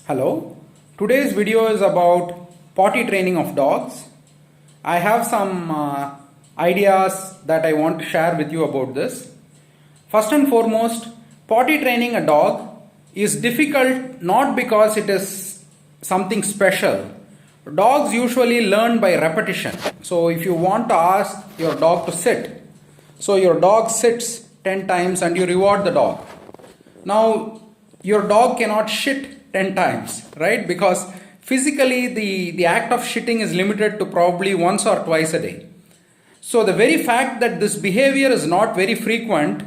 Hello, today's video is about potty training of dogs. I have some ideas that I want to share with you about this. First and foremost, potty training a dog is difficult not because it is something special. Dogs usually learn by repetition. So if you want to ask your dog to sit, so your dog sits 10 times and you reward the dog. Now your dog cannot shit 10 times, right? Because physically the act of shitting is limited to probably once or twice a day. So the very fact that this behavior is not very frequent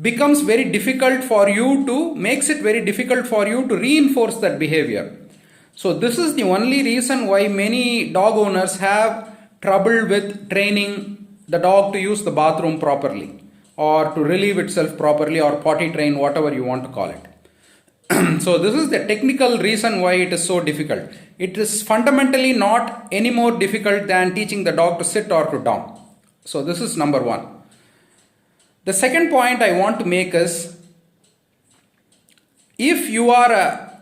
becomes very difficult for you to, makes it very difficult for you to reinforce that behavior. So this is the only reason why many dog owners have trouble with training the dog to use the bathroom properly, or to relieve itself properly, or potty train, whatever you want to call it. So this is the technical reason why it is so difficult. It is fundamentally not any more difficult than teaching the dog to sit or to down. So this is number one. The second point I want to make is, if you are a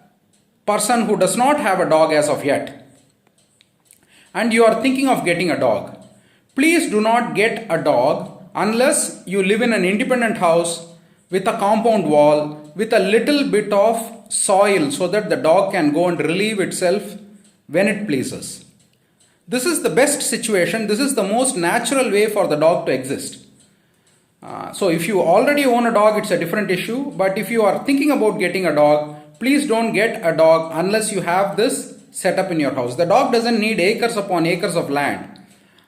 person who does not have a dog as of yet, and you are thinking of getting a dog, please do not get a dog unless you live in an independent house with a compound wall with a little bit of soil, so that the dog can go and relieve itself when it pleases. This is the best situation. This is the most natural way for the dog to exist. So if you already own a dog, it's a different issue. But if you are thinking about getting a dog, please don't get a dog unless you have this set up in your house. The dog doesn't need acres upon acres of land,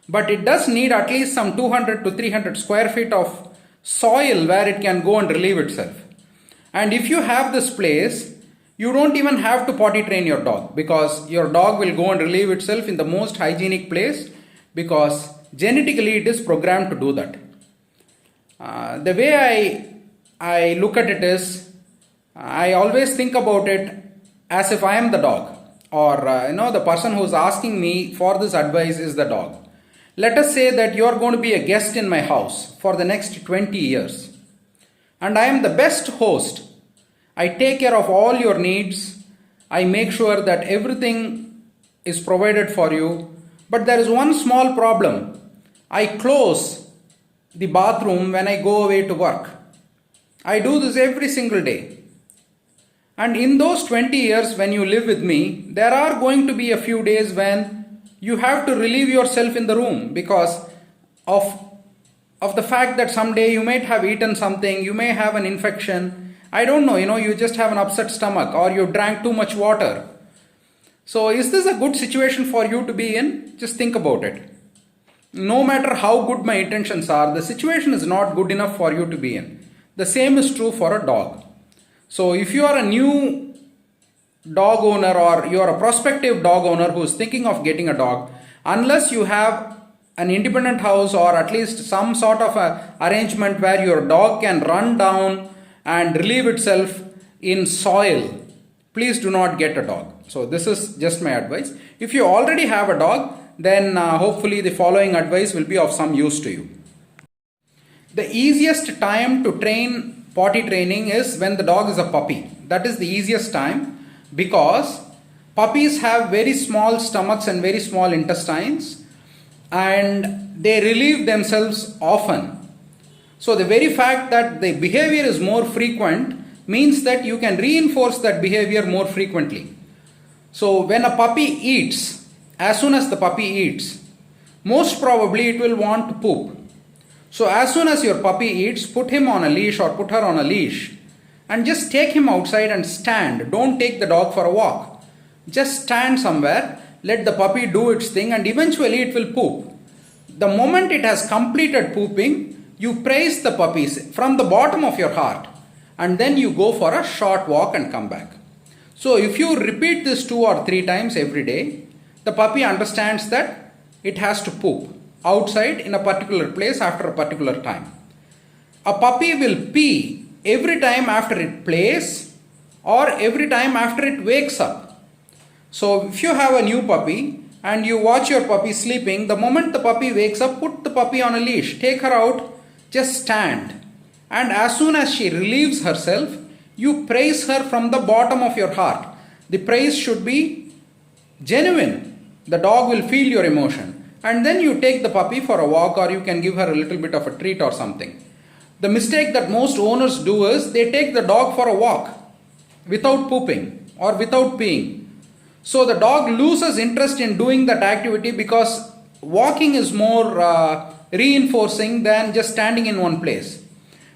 but it does need at least some 200 to 300 square feet of soil where it can go and relieve itself. And if you have this place, you don't even have to potty train your dog, because your dog will go and relieve itself in the most hygienic place, because genetically it is programmed to do that. The way I look at it is, I always think about it as if I am the dog, or the person who is asking me for this advice is the dog. Let us say that you are going to be a guest in my house for the next 20 years. And I am the best host. I take care of all your needs. I make sure that everything is provided for you. But there is one small problem. I close the bathroom when I go away to work. I do this every single day. And in those 20 years when you live with me, there are going to be a few days when you have to relieve yourself in the room because of the fact that someday you might have eaten something, you may have an infection. I don't know, you just have an upset stomach, or you drank too much water. So is this a good situation for you to be in? Just think about it. No matter how good my intentions are, the situation is not good enough for you to be in. The same is true for a dog. So if you are a new dog owner, or you are a prospective dog owner who is thinking of getting a dog, unless you have an independent house, or at least some sort of a arrangement where your dog can run down and relieve itself in soil, please do not get a dog. So this is just my advice. If you already have a dog, then hopefully the following advice will be of some use to you. The easiest time to train potty training is when the dog is a puppy. That is the easiest time, because puppies have very small stomachs and very small intestines, and they relieve themselves often. So the very fact that the behavior is more frequent means that you can reinforce that behavior more frequently. So when a puppy eats, as soon as the puppy eats, most probably it will want to poop. So as soon as your puppy eats, put him on a leash or put her on a leash, and just take him outside and stand. Don't take the dog for a walk. Just stand somewhere, let the puppy do its thing, and eventually it will poop. The moment it has completed pooping, you praise the puppy from the bottom of your heart, and then you go for a short walk and come back. So if you repeat this 2 or 3 times every day, the puppy understands that it has to poop outside in a particular place after a particular time. A puppy will pee every time after it plays, or every time after it wakes up. So if you have a new puppy and you watch your puppy sleeping, the moment the puppy wakes up, put the puppy on a leash, take her out, just stand. And as soon as she relieves herself, you praise her from the bottom of your heart. The praise should be genuine. The dog will feel your emotion. And then you take the puppy for a walk, or you can give her a little bit of a treat or something. The mistake that most owners do is they take the dog for a walk without pooping or without peeing. So the dog loses interest in doing that activity because walking is more reinforcing than just standing in one place.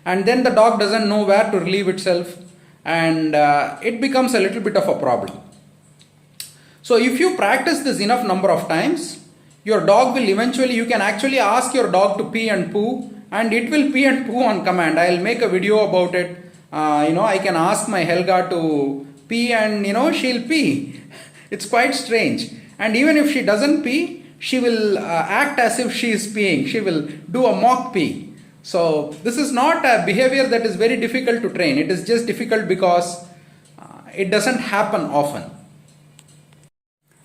And then the dog doesn't know where to relieve itself, and it becomes a little bit of a problem. So if you practice this enough number of times, your dog will eventually, you can actually ask your dog to pee and poo, and it will pee and poo on command. I'll make a video about it. I can ask my Helga to pee and she'll pee. It's quite strange. And even if she doesn't pee, she will act as if she is peeing. She will do a mock pee. So this is not a behavior that is very difficult to train. It is just difficult because it doesn't happen often.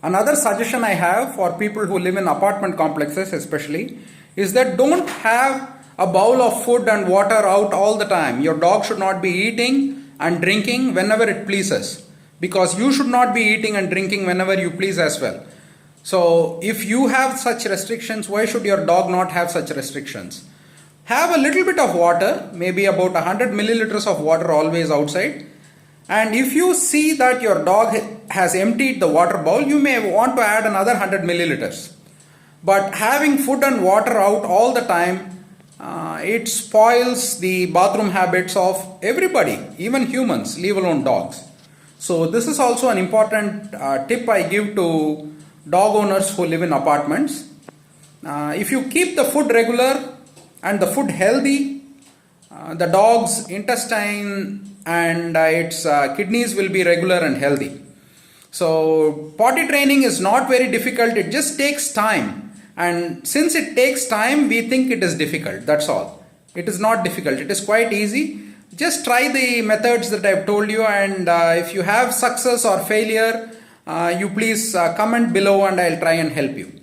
Another suggestion I have for people who live in apartment complexes especially is that don't have a bowl of food and water out all the time. Your dog should not be eating and drinking whenever it pleases, because you should not be eating and drinking whenever you please as well. So if you have such restrictions, why should your dog not have such restrictions? Have a little bit of water, maybe about 100 milliliters of water always outside. And if you see that your dog has emptied the water bowl, you may want to add another 100 milliliters. But having food and water out all the time, it spoils the bathroom habits of everybody, even humans, leave alone dogs. So this is also an important tip I give to dog owners who live in apartments. If you keep the food regular and the food healthy, the dog's intestine and its kidneys will be regular and healthy. So potty training is not very difficult. It just takes time. And since it takes time, we think it is difficult. That's all. It is not difficult. It is quite easy. Just try the methods that I've told you, and if you have success or failure, you please comment below and I'll try and help you.